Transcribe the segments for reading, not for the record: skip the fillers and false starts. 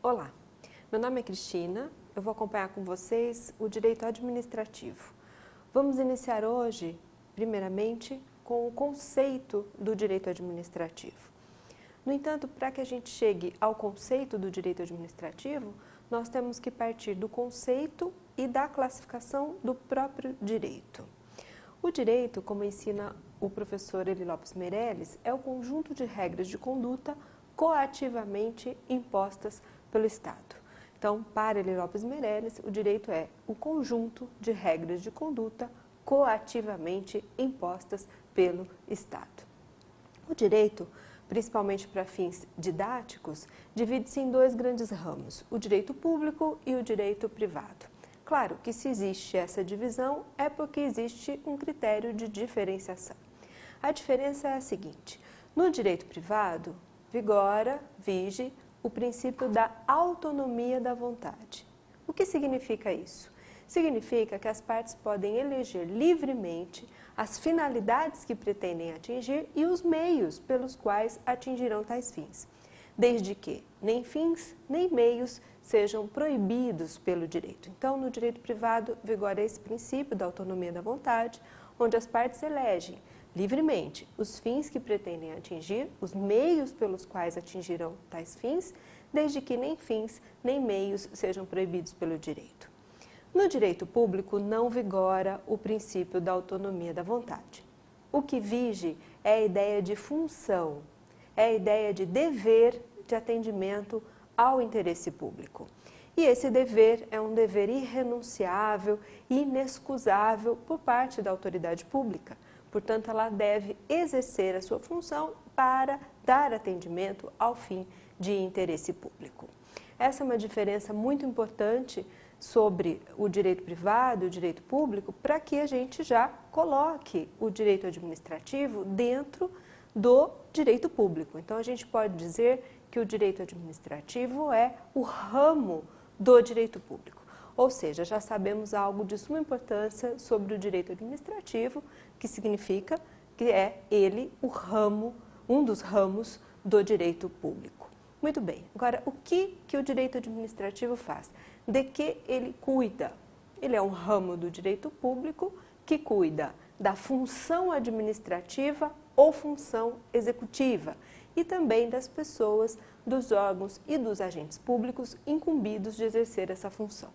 Olá, meu nome é Cristina, eu vou acompanhar com vocês o direito administrativo. Vamos iniciar hoje, primeiramente, com o conceito do direito administrativo. No entanto, para que a gente chegue ao conceito do direito administrativo, nós temos que partir do conceito e da classificação do próprio direito. O direito, como ensina o professor Eli Lopes Meireles, é o conjunto de regras de conduta coativamente impostas pelo Estado. Então, para Eli Lopes Meireles, o direito é o conjunto de regras de conduta coativamente impostas pelo Estado. O direito, principalmente para fins didáticos, divide-se em dois grandes ramos, o direito público e o direito privado. Claro que se existe essa divisão é porque existe um critério de diferenciação. A diferença é a seguinte: no direito privado, vige o princípio da autonomia da vontade. O que significa isso? Significa que as partes podem eleger livremente as finalidades que pretendem atingir e os meios pelos quais atingirão tais fins, desde que nem fins nem meios sejam proibidos pelo direito. Então, no direito privado, vigora esse princípio da autonomia da vontade, onde as partes elegem livremente os fins que pretendem atingir, os meios pelos quais atingirão tais fins, desde que nem fins nem meios sejam proibidos pelo direito. No direito público não vigora o princípio da autonomia da vontade. O que vige é a ideia de função, é a ideia de dever de atendimento ao interesse público. E esse dever é um dever irrenunciável e inexcusável por parte da autoridade pública. Portanto, ela deve exercer a sua função para dar atendimento ao fim de interesse público. Essa é uma diferença muito importante sobre o direito privado e o direito público, para que a gente já coloque o direito administrativo dentro do direito público. Então, a gente pode dizer que o direito administrativo é o ramo do direito público. Ou seja, já sabemos algo de suma importância sobre o direito administrativo, que significa que é ele o ramo, um dos ramos do direito público. Muito bem, agora o que o direito administrativo faz? De que ele cuida? Ele é um ramo do direito público que cuida da função administrativa ou função executiva e também das pessoas, dos órgãos e dos agentes públicos incumbidos de exercer essa função.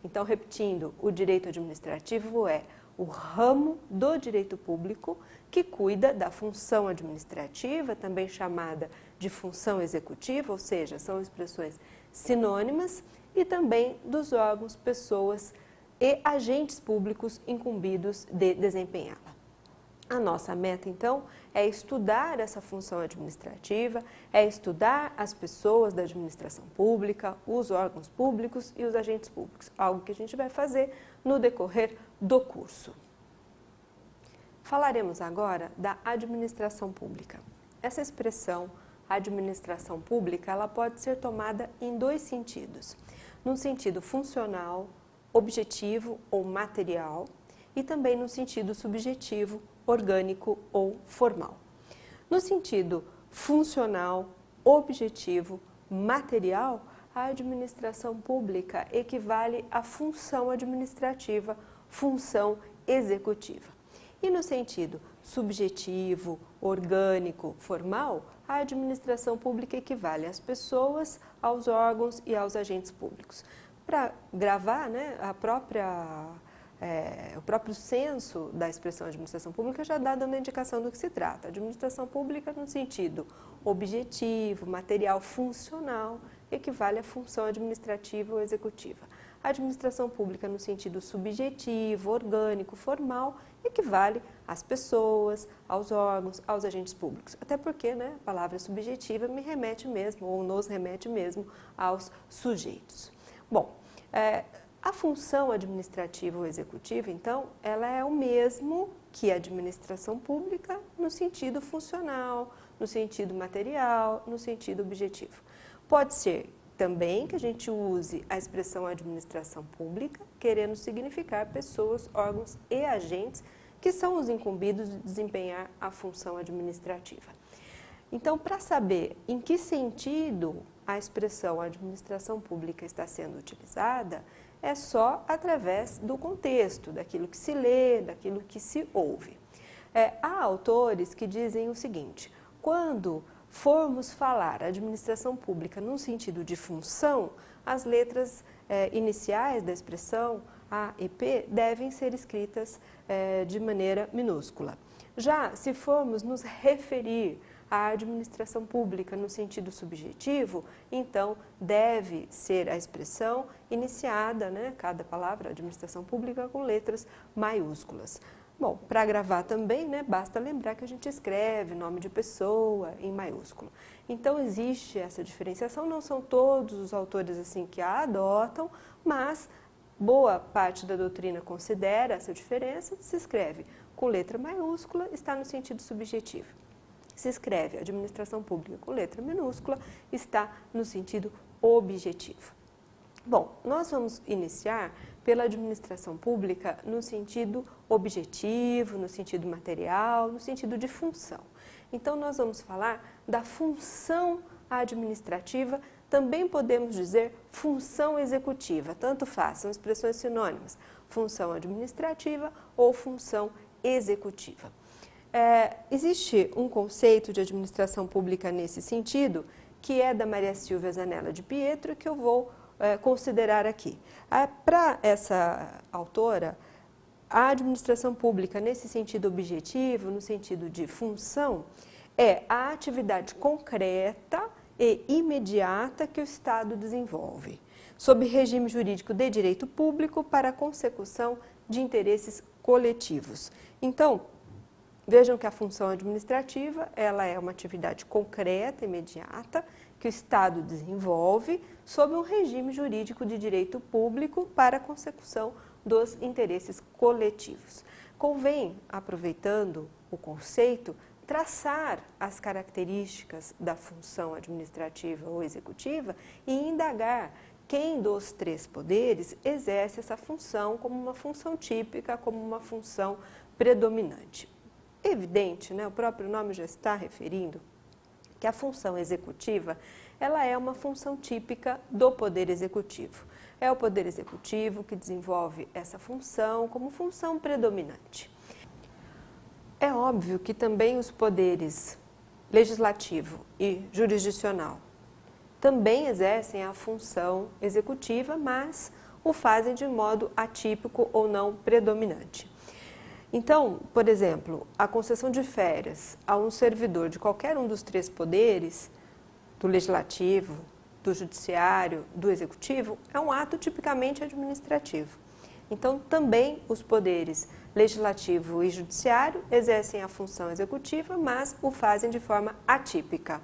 Então, repetindo, o direito administrativo é o ramo do direito público que cuida da função administrativa, também chamada de função executiva, ou seja, são expressões sinônimas, e também dos órgãos, pessoas e agentes públicos incumbidos de desempenhá-la. A nossa meta, então, é estudar essa função administrativa, é estudar as pessoas da administração pública, os órgãos públicos e os agentes públicos, algo que a gente vai fazer no decorrer do curso. Falaremos agora da administração pública. Essa expressão, administração pública, ela pode ser tomada em dois sentidos. No sentido funcional, objetivo ou material, e também no sentido subjetivo, orgânico ou formal. No sentido funcional, objetivo, material, a administração pública equivale à função administrativa, função executiva. E no sentido subjetivo, orgânico, formal, a administração pública equivale às pessoas, aos órgãos e aos agentes públicos. Para gravar, o próprio senso da expressão administração pública já dá dando a indicação do que se trata. Administração pública no sentido objetivo, material, funcional, equivale à função administrativa ou executiva. A administração pública no sentido subjetivo, orgânico, formal, equivale às pessoas, aos órgãos, aos agentes públicos. Até porque a palavra subjetiva me remete mesmo, ou nos remete mesmo, aos sujeitos. Bom, A função administrativa ou executiva, então, ela é o mesmo que a administração pública no sentido funcional, no sentido material, no sentido objetivo. Pode ser também que a gente use a expressão administração pública, querendo significar pessoas, órgãos e agentes que são os incumbidos de desempenhar a função administrativa. Então, para saber em que sentido a expressão administração pública está sendo utilizada, é só através do contexto, daquilo que se lê, daquilo que se ouve. Há autores que dizem o seguinte: quando formos falar administração pública no sentido de função, as letras iniciais da expressão A e P devem ser escritas de maneira minúscula. Já se formos nos referir à administração pública no sentido subjetivo, então deve ser a expressão iniciada, cada palavra, administração pública, com letras maiúsculas. Bom, para gravar também, basta lembrar que a gente escreve nome de pessoa em maiúsculo. Então existe essa diferenciação, não são todos os autores assim que a adotam, mas boa parte da doutrina considera essa diferença. Se escreve com letra maiúscula, está no sentido subjetivo. Se escreve administração pública com letra minúscula, está no sentido objetivo. Bom, nós vamos iniciar pela administração pública no sentido objetivo, no sentido material, no sentido de função. Então, nós vamos falar da função administrativa, também podemos dizer função executiva, tanto faz, são expressões sinônimas, função administrativa ou função executiva. Existe um conceito de administração pública nesse sentido, que é da Maria Silvia Zanella de Pietro, que eu vou considerar aqui. Para essa autora, a administração pública nesse sentido objetivo, no sentido de função, é a atividade concreta e imediata que o Estado desenvolve, sob regime jurídico de direito público para a consecução de interesses coletivos. Então, vejam que a função administrativa, ela é uma atividade concreta, imediata, que o Estado desenvolve sob um regime jurídico de direito público para a consecução dos interesses coletivos. Convém, aproveitando o conceito, traçar as características da função administrativa ou executiva e indagar quem dos três poderes exerce essa função como uma função típica, como uma função predominante. Evidente, o próprio nome já está referindo que a função executiva, ela é uma função típica do Poder Executivo. É o Poder Executivo que desenvolve essa função como função predominante. É óbvio que também os poderes legislativo e jurisdicional também exercem a função executiva, mas o fazem de modo atípico ou não predominante. Então, por exemplo, a concessão de férias a um servidor de qualquer um dos três poderes, do legislativo, do judiciário, do executivo, é um ato tipicamente administrativo. Então, também os poderes legislativo e judiciário exercem a função executiva, mas o fazem de forma atípica.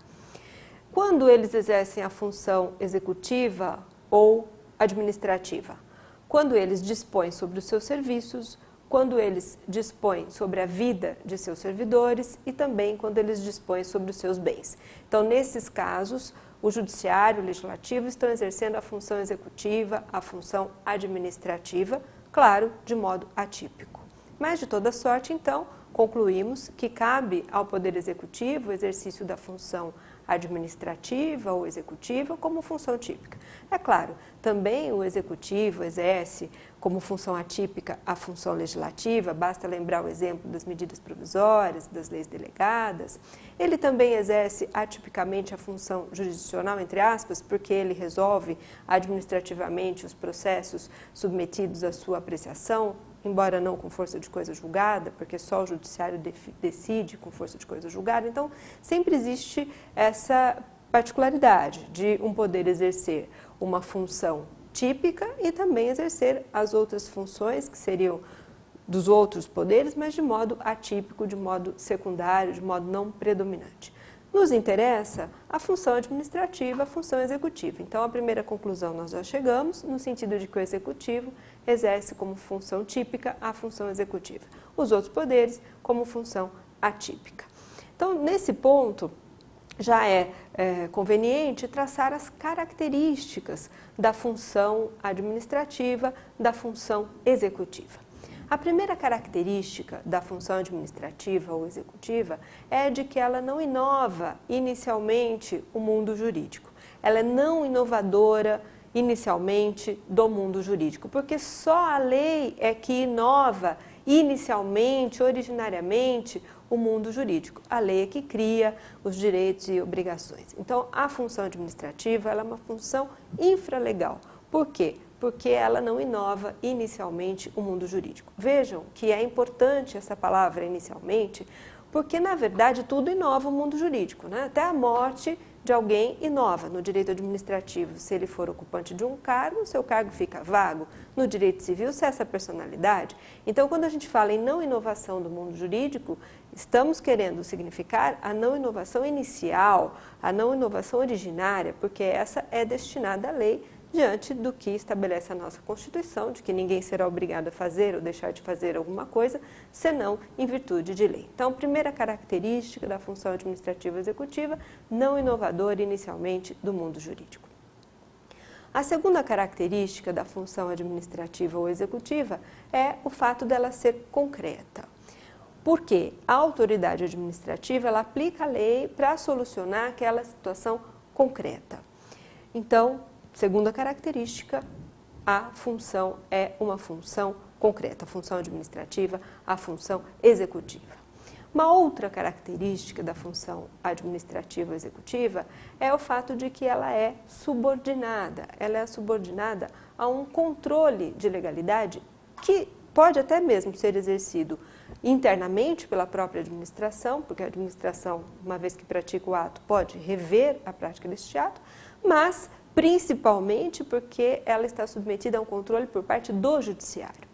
Quando eles exercem a função executiva ou administrativa? Quando eles dispõem sobre os seus serviços, quando eles dispõem sobre a vida de seus servidores e também quando eles dispõem sobre os seus bens. Então, nesses casos, o judiciário e o legislativo estão exercendo a função executiva, a função administrativa, claro, de modo atípico. Mas, de toda sorte, então, concluímos que cabe ao Poder Executivo o exercício da função administrativa ou executiva como função típica. É claro, também o Executivo exerce como função atípica a função legislativa, basta lembrar o exemplo das medidas provisórias, das leis delegadas. Ele também exerce atipicamente a função jurisdicional, entre aspas, porque ele resolve administrativamente os processos submetidos à sua apreciação, embora não com força de coisa julgada, porque só o judiciário decide com força de coisa julgada. Então, sempre existe essa particularidade de um poder exercer uma função típica e também exercer as outras funções que seriam dos outros poderes, mas de modo atípico, de modo secundário, de modo não predominante. Nos interessa a função administrativa, a função executiva. Então, a primeira conclusão nós já chegamos, no sentido de que o executivo exerce como função típica a função executiva. Os outros poderes como função atípica. Então, nesse ponto, já é conveniente traçar as características da função administrativa, da função executiva. A primeira característica da função administrativa ou executiva é de que ela não inova inicialmente o mundo jurídico. Ela é não inovadora inicialmente do mundo jurídico, porque só a lei é que inova inicialmente, originariamente, o mundo jurídico. A lei é que cria os direitos e obrigações. Então, a função administrativa ela é uma função infralegal. Por quê? Porque ela não inova inicialmente o mundo jurídico. Vejam que é importante essa palavra inicialmente, porque na verdade tudo inova o mundo jurídico, né? Até a morte de alguém inova no direito administrativo. Se ele for ocupante de um cargo, seu cargo fica vago. No direito civil, se essa personalidade. Então, quando a gente fala em não inovação do mundo jurídico, estamos querendo significar a não inovação inicial, a não inovação originária, porque essa é destinada à lei, diante do que estabelece a nossa Constituição, de que ninguém será obrigado a fazer ou deixar de fazer alguma coisa, senão em virtude de lei. Então, primeira característica da função administrativa executiva, não inovadora inicialmente do mundo jurídico. A segunda característica da função administrativa ou executiva é o fato dela ser concreta. Porque a autoridade administrativa ela aplica a lei para solucionar aquela situação concreta. Então, segunda característica, a função é uma função concreta, a função administrativa, a função executiva. Uma outra característica da função administrativa executiva é o fato de que ela é subordinada a um controle de legalidade que pode até mesmo ser exercido internamente pela própria administração, porque a administração, uma vez que pratica o ato, pode rever a prática deste ato, mas principalmente porque ela está submetida a um controle por parte do judiciário.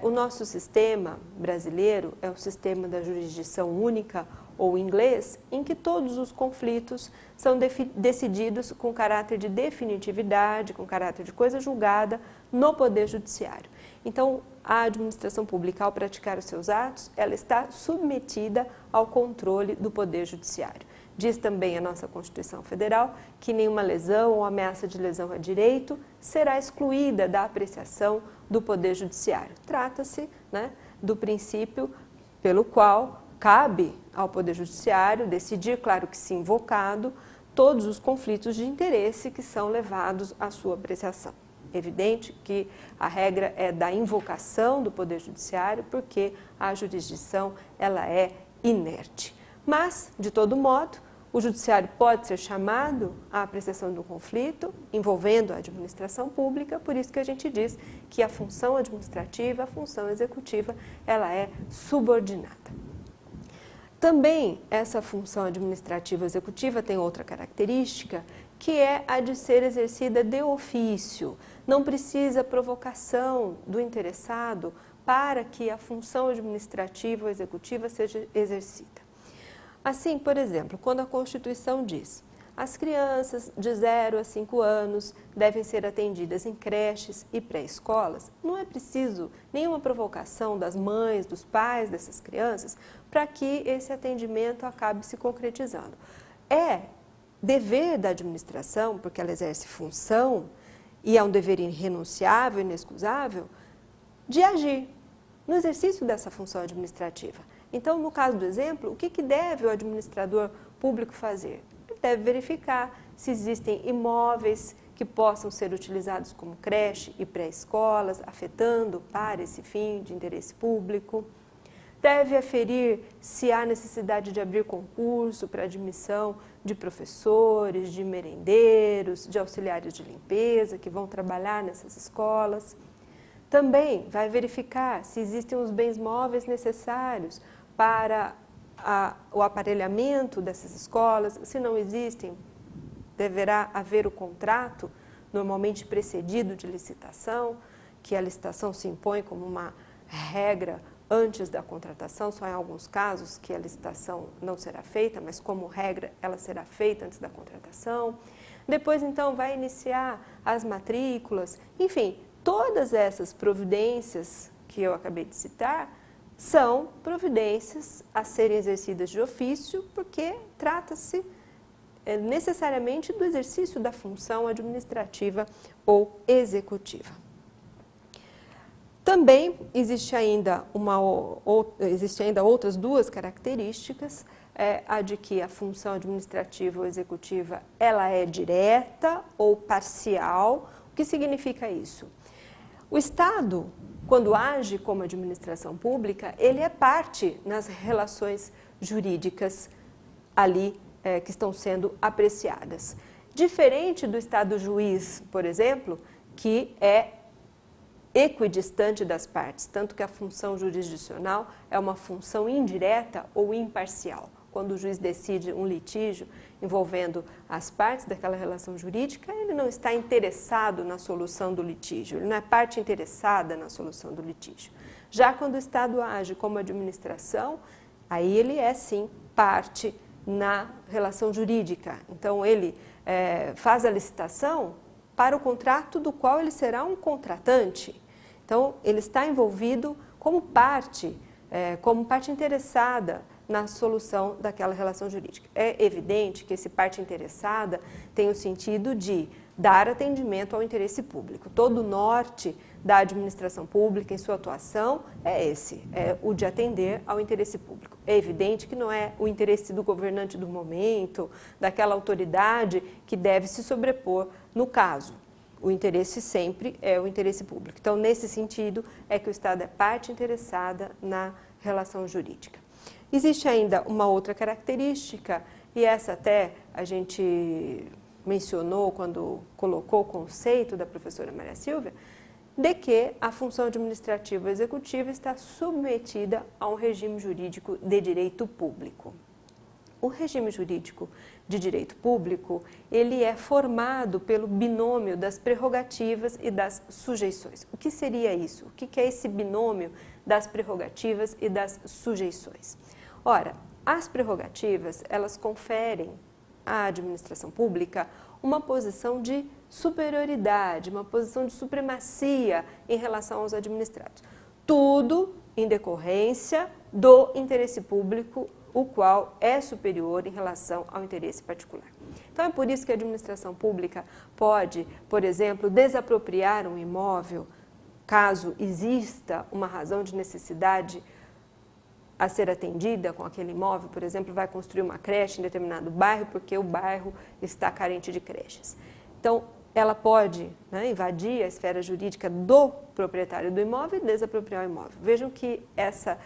O nosso sistema brasileiro é o sistema da jurisdição única ou inglês, em que todos os conflitos são decididos com caráter de definitividade, com caráter de coisa julgada no Poder Judiciário. Então, a administração pública, ao praticar os seus atos, ela está submetida ao controle do Poder Judiciário. Diz também a nossa Constituição Federal que nenhuma lesão ou ameaça de lesão a direito será excluída da apreciação do Poder Judiciário. Trata-se, né, do princípio pelo qual cabe ao Poder Judiciário decidir, claro que se invocado, todos os conflitos de interesse que são levados à sua apreciação. Evidente que a regra é da invocação do Poder Judiciário, porque a jurisdição ela é inerte. Mas, de todo modo, o judiciário pode ser chamado à apreciação do conflito envolvendo a administração pública, por isso que a gente diz que a função administrativa, a função executiva, ela é subordinada. Também essa função administrativa executiva tem outra característica, que é a de ser exercida de ofício. Não precisa provocação do interessado para que a função administrativa ou executiva seja exercida. Assim, por exemplo, quando a Constituição diz as crianças de 0 a 5 anos devem ser atendidas em creches e pré-escolas, não é preciso nenhuma provocação das mães, dos pais dessas crianças para que esse atendimento acabe se concretizando. É dever da administração, porque ela exerce função e é um dever irrenunciável, inexcusável, de agir no exercício dessa função administrativa. Então, no caso do exemplo, o que deve o administrador público fazer? Ele deve verificar se existem imóveis que possam ser utilizados como creche e pré-escolas, afetando para esse fim de interesse público. Deve aferir se há necessidade de abrir concurso para admissão de professores, de merendeiros, de auxiliares de limpeza que vão trabalhar nessas escolas. Também vai verificar se existem os bens móveis necessários para o aparelhamento dessas escolas. Se não existem, deverá haver o contrato, normalmente precedido de licitação, que a licitação se impõe como uma regra antes da contratação, só em alguns casos que a licitação não será feita, mas como regra ela será feita antes da contratação. Depois então vai iniciar as matrículas, enfim, todas essas providências que eu acabei de citar são providências a serem exercidas de ofício, porque trata-se necessariamente do exercício da função administrativa ou executiva. Também existe ainda outras duas características, a de que a função administrativa ou executiva ela é direta ou parcial. O que significa isso? O Estado, quando age como administração pública, ele é parte nas relações jurídicas ali que estão sendo apreciadas. Diferente do Estado juiz, por exemplo, que é equidistante das partes, tanto que a função jurisdicional é uma função indireta ou imparcial. Quando o juiz decide um litígio envolvendo as partes daquela relação jurídica, ele não está interessado na solução do litígio, ele não é parte interessada na solução do litígio. Já quando o Estado age como administração, aí ele é sim parte na relação jurídica. Então ele faz a licitação para o contrato do qual ele será um contratante. Então ele está envolvido como parte interessada na solução daquela relação jurídica. É evidente que esse parte interessada tem o sentido de dar atendimento ao interesse público. Todo o norte da administração pública em sua atuação é esse, é o de atender ao interesse público. É evidente que não é o interesse do governante do momento, daquela autoridade que deve se sobrepor no caso. O interesse sempre é o interesse público. Então, nesse sentido, é que o Estado é parte interessada na relação jurídica. Existe ainda uma outra característica, e essa até a gente mencionou quando colocou o conceito da professora Maria Silvia, de que a função administrativa executiva está submetida a um regime jurídico de direito público. O regime jurídico de direito público, ele é formado pelo binômio das prerrogativas e das sujeições. O que seria isso? O que é esse binômio das prerrogativas e das sujeições? Ora, as prerrogativas, elas conferem à administração pública uma posição de superioridade, uma posição de supremacia em relação aos administrados. Tudo em decorrência do interesse público, o qual é superior em relação ao interesse particular. Então, é por isso que a administração pública pode, por exemplo, desapropriar um imóvel, caso exista uma razão de necessidade a ser atendida com aquele imóvel. Por exemplo, vai construir uma creche em determinado bairro porque o bairro está carente de creches. Então, ela pode invadir a esfera jurídica do proprietário do imóvel e desapropriar o imóvel. Vejam que essa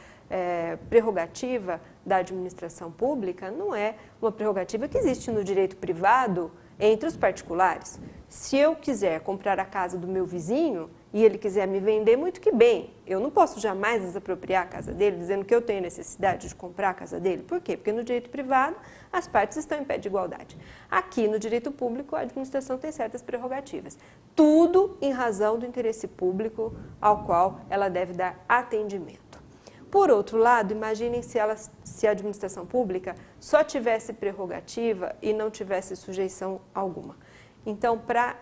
prerrogativa da administração pública não é uma prerrogativa que existe no direito privado entre os particulares. Se eu quiser comprar a casa do meu vizinho e ele quiser me vender, muito que bem, eu não posso jamais desapropriar a casa dele, dizendo que eu tenho necessidade de comprar a casa dele. Por quê? Porque no direito privado as partes estão em pé de igualdade. Aqui no direito público a administração tem certas prerrogativas. Tudo em razão do interesse público ao qual ela deve dar atendimento. Por outro lado, imaginem se a administração pública só tivesse prerrogativa e não tivesse sujeição alguma. Então, para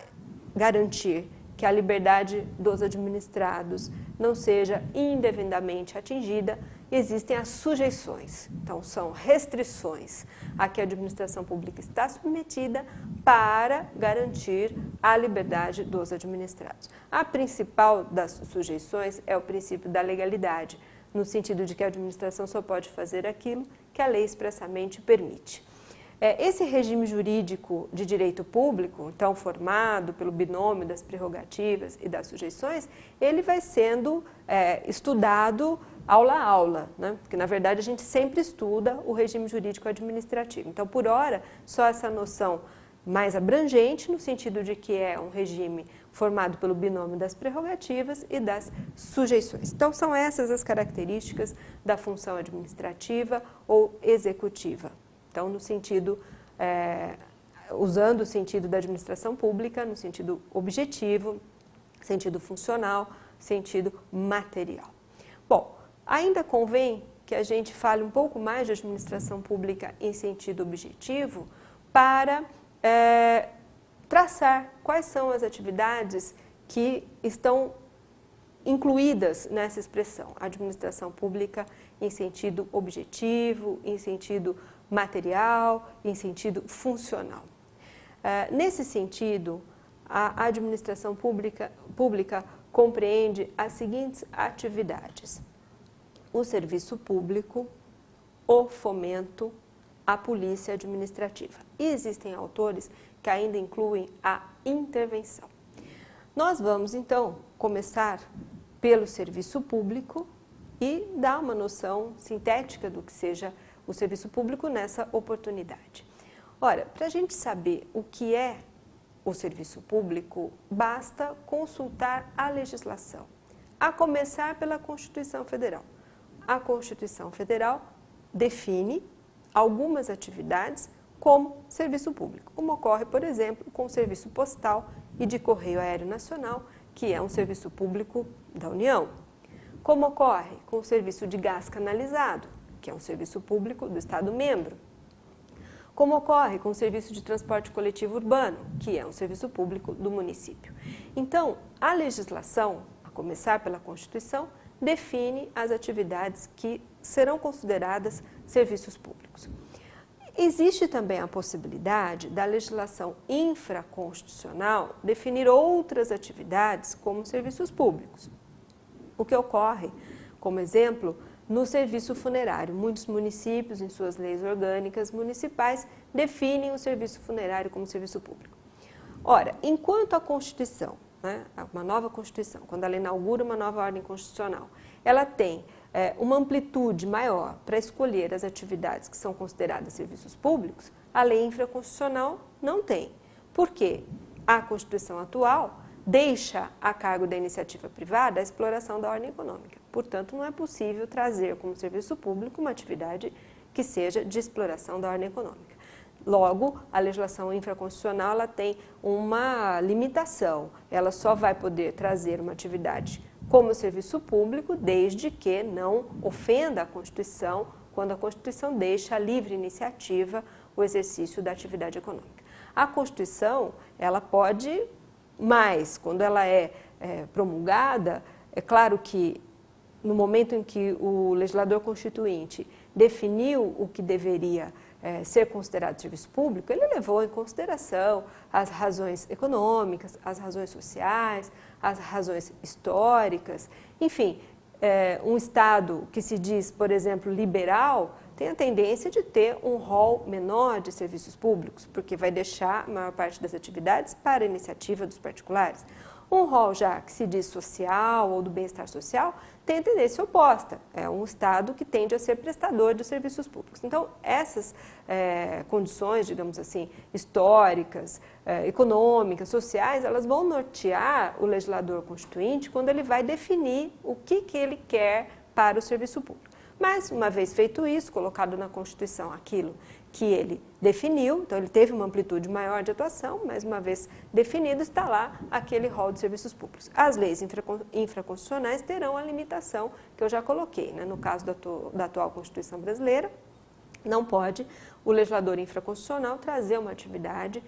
garantir que a liberdade dos administrados não seja indevidamente atingida, existem as sujeições. Então, são restrições a que a administração pública está submetida para garantir a liberdade dos administrados. A principal das sujeições é o princípio da legalidade, no sentido de que a administração só pode fazer aquilo que a lei expressamente permite. Esse regime jurídico de direito público, então formado pelo binômio das prerrogativas e das sujeições, ele vai sendo estudado aula a aula, né? Porque na verdade a gente sempre estuda o regime jurídico administrativo. Então, por hora, só essa noção mais abrangente, no sentido de que é um regime formado pelo binômio das prerrogativas e das sujeições. Então, são essas as características da função administrativa ou executiva. Então, no sentido, usando o sentido da administração pública, no sentido objetivo, sentido funcional, sentido material. Bom, Ainda convém que a gente fale um pouco mais de administração pública em sentido objetivo para traçar quais são as atividades que estão incluídas nessa expressão, administração pública em sentido objetivo, em sentido material, em sentido funcional. Nesse sentido, a administração pública compreende as seguintes atividades: o serviço público, o fomento, a polícia administrativa. E existem autores que ainda incluem a intervenção. Nós vamos, então, começar pelo serviço público e dar uma noção sintética do que seja o serviço público nessa oportunidade. Ora, para a gente saber o que é o serviço público, basta consultar a legislação, a começar pela Constituição Federal. A Constituição Federal define algumas atividades como serviço público, como ocorre, por exemplo, com o serviço postal e de correio aéreo nacional, que é um serviço público da União. Como ocorre com o serviço de gás canalizado, que é um serviço público do Estado-membro. Como ocorre com o serviço de transporte coletivo urbano, que é um serviço público do município. Então, a legislação, a começar pela Constituição, define as atividades que serão consideradas serviços públicos. Existe também a possibilidade da legislação infraconstitucional definir outras atividades como serviços públicos. O que ocorre, como exemplo, no serviço funerário. Muitos municípios, em suas leis orgânicas municipais, definem o serviço funerário como serviço público. Ora, enquanto a Constituição, uma nova Constituição, quando ela inaugura uma nova ordem constitucional, ela tem uma amplitude maior para escolher as atividades que são consideradas serviços públicos, a lei infraconstitucional não tem. Por quê? A Constituição atual deixa a cargo da iniciativa privada a exploração da ordem econômica. Portanto, não é possível trazer como serviço público uma atividade que seja de exploração da ordem econômica. Logo, a legislação infraconstitucional ela tem uma limitação. Ela só vai poder trazer uma atividade como serviço público desde que não ofenda a Constituição, quando a Constituição deixa a livre iniciativa o exercício da atividade econômica. A Constituição, ela pode mais, quando ela é promulgada, é claro que no momento em que o legislador constituinte definiu o que deveria ser considerado serviço público, ele levou em consideração as razões econômicas, as razões sociais, as razões históricas, enfim, um Estado que se diz, por exemplo, liberal, tem a tendência de ter um rol menor de serviços públicos, porque vai deixar a maior parte das atividades para a iniciativa dos particulares. Um rol já que se diz social ou do bem-estar social tem a tendência oposta, é um Estado que tende a ser prestador de serviços públicos. Então, essas condições, digamos assim, históricas, econômicas, sociais, elas vão nortear o legislador constituinte quando ele vai definir o que ele quer para o serviço público. Mas, uma vez feito isso, colocado na Constituição aquilo que ele definiu, então ele teve uma amplitude maior de atuação, mas uma vez definido, está lá aquele rol de serviços públicos. As leis infraconstitucionais terão a limitação que eu já coloquei, no caso da atual Constituição brasileira, não pode o legislador infraconstitucional trazer uma atividade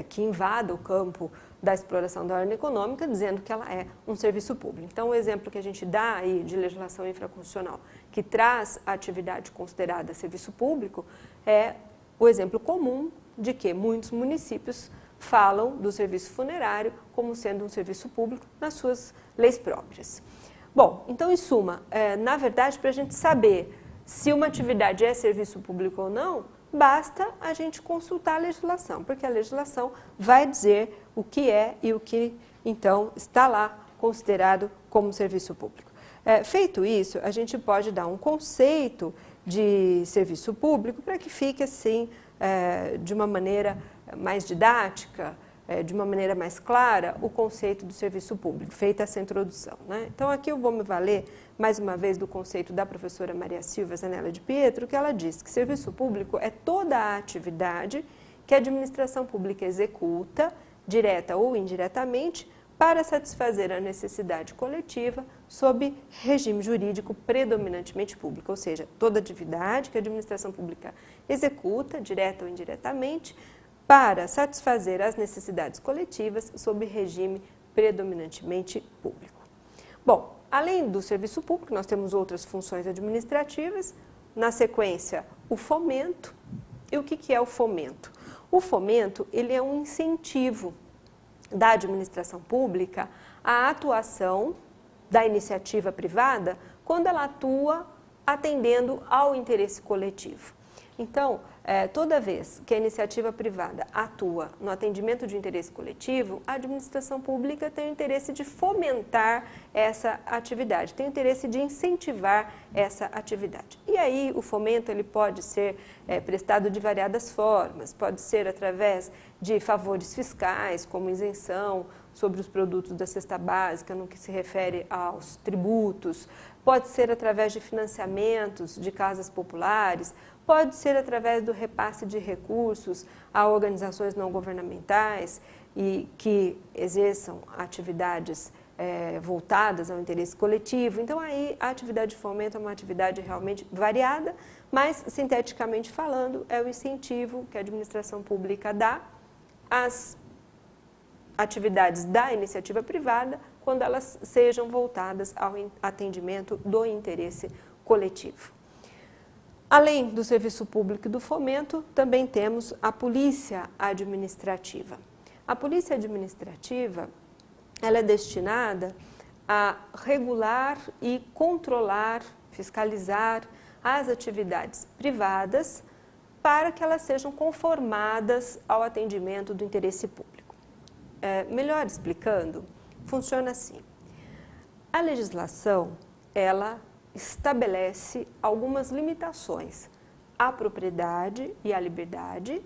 que invada o campo da exploração da ordem econômica, dizendo que ela é um serviço público. Então, o exemplo que a gente dá aí de legislação infraconstitucional que traz a atividade considerada serviço público é o exemplo comum de que muitos municípios falam do serviço funerário como sendo um serviço público nas suas leis próprias. Bom, então, em suma, na verdade, para a gente saber se uma atividade é serviço público ou não, basta a gente consultar a legislação, porque a legislação vai dizer o que é e o que, então, está lá considerado como serviço público. Feito isso, a gente pode dar um conceito de serviço público para que fique, assim, de uma maneira mais didática, de uma maneira mais clara, o conceito do serviço público, feita essa introdução, Então, aqui eu vou me valer, mais uma vez, do conceito da professora Maria Silvia Zanella de Pietro, que ela diz que serviço público é toda a atividade que a administração pública executa, direta ou indiretamente, para satisfazer a necessidade coletiva sob regime jurídico predominantemente público, ou seja, toda atividade que a administração pública executa, direta ou indiretamente, para satisfazer as necessidades coletivas sob regime predominantemente público. Bom, além do serviço público, nós temos outras funções administrativas, na sequência, o fomento. E o que é o fomento? O fomento, ele é um incentivo da administração pública à atuação da iniciativa privada quando ela atua atendendo ao interesse coletivo. Então, toda vez que a iniciativa privada atua no atendimento de interesse coletivo, a administração pública tem o interesse de fomentar essa atividade, tem o interesse de incentivar essa atividade. E aí o fomento ele pode ser prestado de variadas formas, pode ser através de favores fiscais, como isenção sobre os produtos da cesta básica, no que se refere aos tributos, pode ser através de financiamentos de casas populares, pode ser através do repasse de recursos a organizações não governamentais e que exerçam atividades voltadas ao interesse coletivo. Então, aí a atividade de fomento é uma atividade realmente variada, mas, sinteticamente falando, é o incentivo que a administração pública dá às atividades da iniciativa privada quando elas sejam voltadas ao atendimento do interesse coletivo. Além do serviço público e do fomento, também temos a polícia administrativa. A polícia administrativa, ela é destinada a regular e controlar, fiscalizar as atividades privadas para que elas sejam conformadas ao atendimento do interesse público. Melhor explicando, funciona assim. A legislação, ela estabelece algumas limitações à propriedade e à liberdade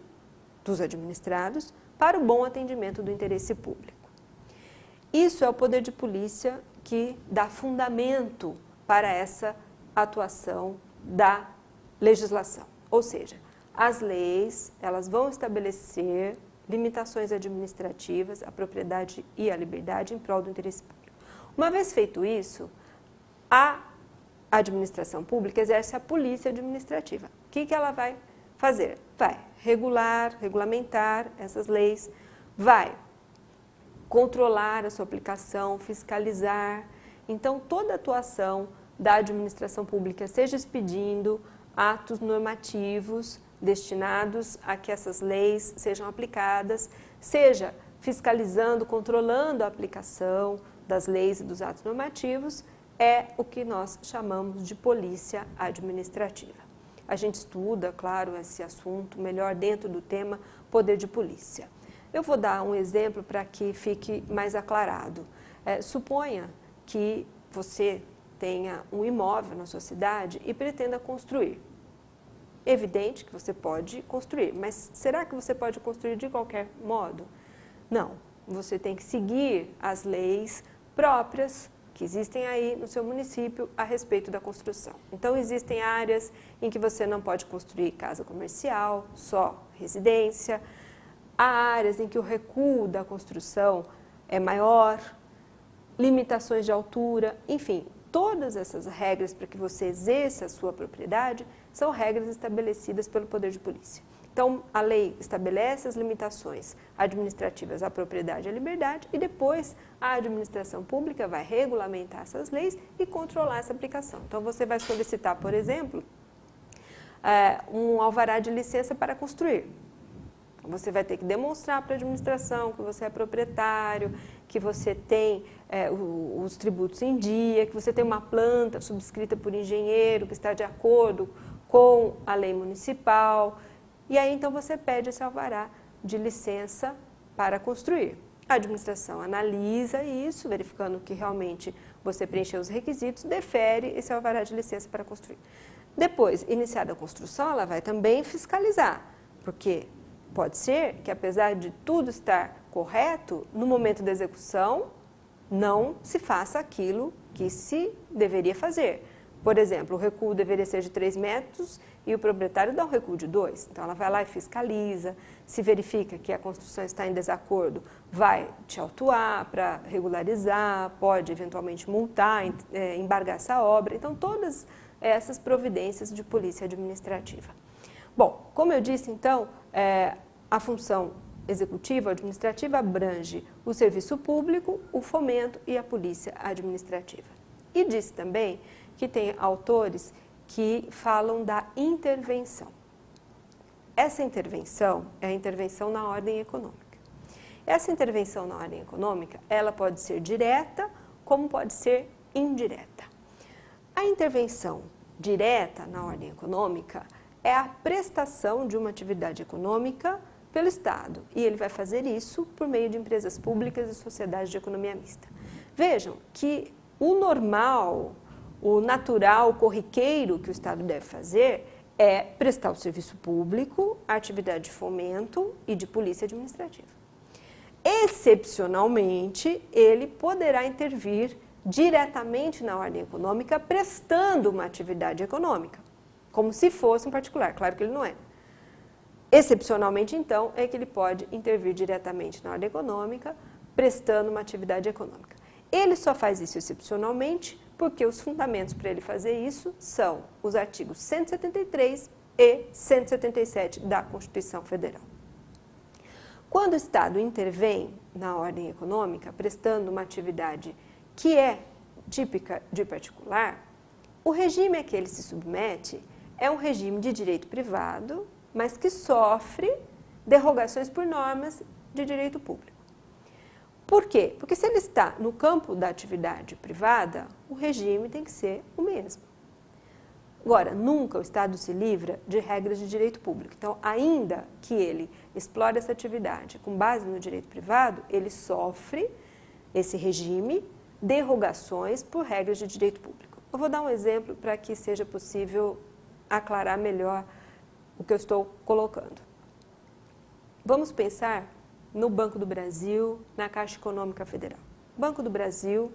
dos administrados para o bom atendimento do interesse público. Isso é o poder de polícia que dá fundamento para essa atuação da legislação. Ou seja, as leis, elas vão estabelecer limitações administrativas à propriedade e à liberdade em prol do interesse público. Uma vez feito isso, a administração pública exerce a polícia administrativa. O que ela vai fazer? Vai regulamentar essas leis, vai controlar a sua aplicação, fiscalizar. Então, toda atuação da administração pública, seja expedindo atos normativos destinados a que essas leis sejam aplicadas, seja fiscalizando, controlando a aplicação das leis e dos atos normativos, é o que nós chamamos de polícia administrativa. A gente estuda, claro, esse assunto melhor dentro do tema poder de polícia. Eu vou dar um exemplo para que fique mais aclarado. Suponha que você tenha um imóvel na sua cidade e pretenda construir. Evidente que você pode construir, mas será que você pode construir de qualquer modo? Não, você tem que seguir as leis próprias que existem aí no seu município a respeito da construção. Então, existem áreas em que você não pode construir casa comercial, só residência. Há áreas em que o recuo da construção é maior, limitações de altura, enfim, todas essas regras para que você exerça a sua propriedade são regras estabelecidas pelo poder de polícia. Então, a lei estabelece as limitações administrativas à propriedade e à liberdade e depois a administração pública vai regulamentar essas leis e controlar essa aplicação. Então, você vai solicitar, por exemplo, um alvará de licença para construir. Você vai ter que demonstrar para a administração que você é proprietário, que você tem os tributos em dia, que você tem uma planta subscrita por engenheiro, que está de acordo com a lei municipal. E aí, então, você pede esse alvará de licença para construir. A administração analisa isso, verificando que realmente você preencheu os requisitos, defere esse alvará de licença para construir. Depois, iniciada a construção, ela vai também fiscalizar, porque pode ser que, apesar de tudo estar correto, no momento da execução, não se faça aquilo que se deveria fazer. Por exemplo, o recuo deveria ser de 3 metros e o proprietário dá um recuo de 2. Então, ela vai lá e fiscaliza, se verifica que a construção está em desacordo, vai te autuar para regularizar, pode eventualmente multar, embargar essa obra. Então, todas essas providências de polícia administrativa. Bom, como eu disse, então, a função executiva administrativa abrange o serviço público, o fomento e a polícia administrativa. E disse também que tem autores que falam da intervenção. Essa intervenção é a intervenção na ordem econômica. Essa intervenção na ordem econômica, ela pode ser direta, como pode ser indireta. A intervenção direta na ordem econômica é a prestação de uma atividade econômica pelo Estado, e ele vai fazer isso por meio de empresas públicas e sociedades de economia mista. Vejam que o normal, o natural, o corriqueiro que o Estado deve fazer é prestar o serviço público, a atividade de fomento e de polícia administrativa. Excepcionalmente, ele poderá intervir diretamente na ordem econômica, prestando uma atividade econômica, como se fosse um particular, claro que ele não é. Excepcionalmente, então, é que ele pode intervir diretamente na ordem econômica, prestando uma atividade econômica. Ele só faz isso excepcionalmente porque os fundamentos para ele fazer isso são os artigos 173 e 177 da Constituição Federal. Quando o Estado intervém na ordem econômica, prestando uma atividade que é típica de particular, o regime a que ele se submete é um regime de direito privado, mas que sofre derrogações por normas de direito público. Por quê? Porque se ele está no campo da atividade privada, o regime tem que ser o mesmo. Agora, nunca o Estado se livra de regras de direito público. Então, ainda que ele explore essa atividade com base no direito privado, ele sofre esse regime, derrogações por regras de direito público. Eu vou dar um exemplo para que seja possível aclarar melhor o que eu estou colocando. Vamos pensar no Banco do Brasil, na Caixa Econômica Federal. O Banco do Brasil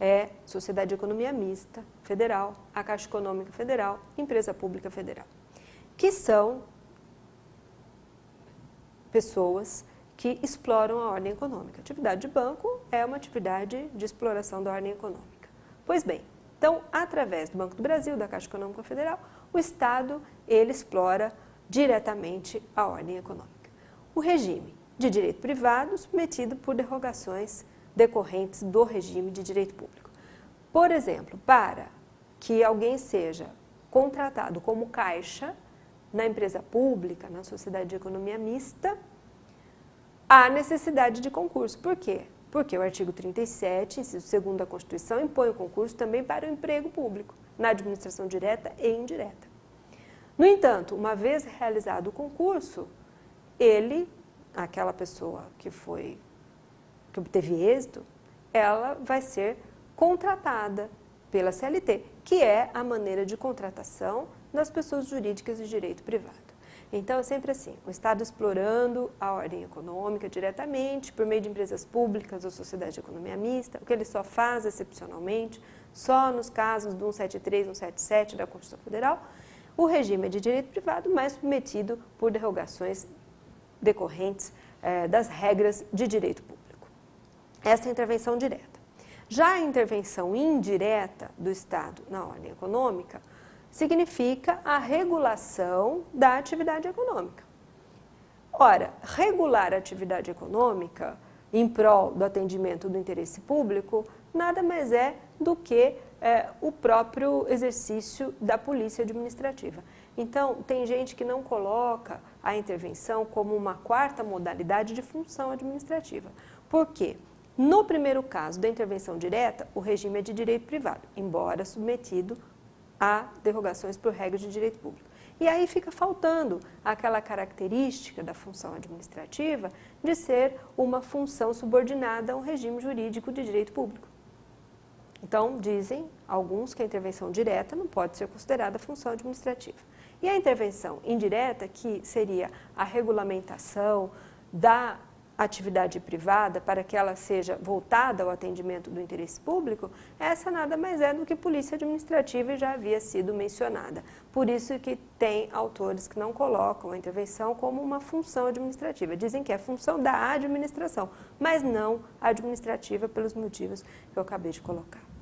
é Sociedade de Economia Mista Federal, a Caixa Econômica Federal, Empresa Pública Federal, que são pessoas que exploram a ordem econômica. A atividade de banco é uma atividade de exploração da ordem econômica. Pois bem, então, através do Banco do Brasil, da Caixa Econômica Federal, o Estado, ele explora diretamente a ordem econômica. O regime de direito privado submetido por derrogações decorrentes do regime de direito público. Por exemplo, para que alguém seja contratado como caixa na empresa pública, na sociedade de economia mista, há necessidade de concurso. Por quê? Porque o artigo 37, inciso 2º da Constituição, impõe o concurso também para o emprego público, na administração direta e indireta. No entanto, uma vez realizado o concurso, aquela pessoa que obteve êxito, ela vai ser contratada pela CLT, que é a maneira de contratação das pessoas jurídicas de direito privado. Então, é sempre assim, o Estado explorando a ordem econômica diretamente, por meio de empresas públicas ou sociedade de economia mista, o que ele só faz excepcionalmente, só nos casos do 173, 177 da Constituição Federal, o regime é de direito privado, mas submetido por derrogações decorrentes das regras de direito público. Essa é a intervenção direta. Já a intervenção indireta do Estado na ordem econômica significa a regulação da atividade econômica. Ora, regular a atividade econômica em prol do atendimento do interesse público nada mais é do que o próprio exercício da polícia administrativa. Então, tem gente que não coloca a intervenção como uma quarta modalidade de função administrativa. Por quê? No primeiro caso da intervenção direta, o regime é de direito privado, embora submetido a derrogações por regras de direito público. E aí fica faltando aquela característica da função administrativa de ser uma função subordinada a um regime jurídico de direito público. Então, dizem alguns que a intervenção direta não pode ser considerada função administrativa. E a intervenção indireta, que seria a regulamentação da atividade privada para que ela seja voltada ao atendimento do interesse público, essa nada mais é do que polícia administrativa e já havia sido mencionada. Por isso que tem autores que não colocam a intervenção como uma função administrativa. Dizem que é função da administração, mas não administrativa pelos motivos que eu acabei de colocar.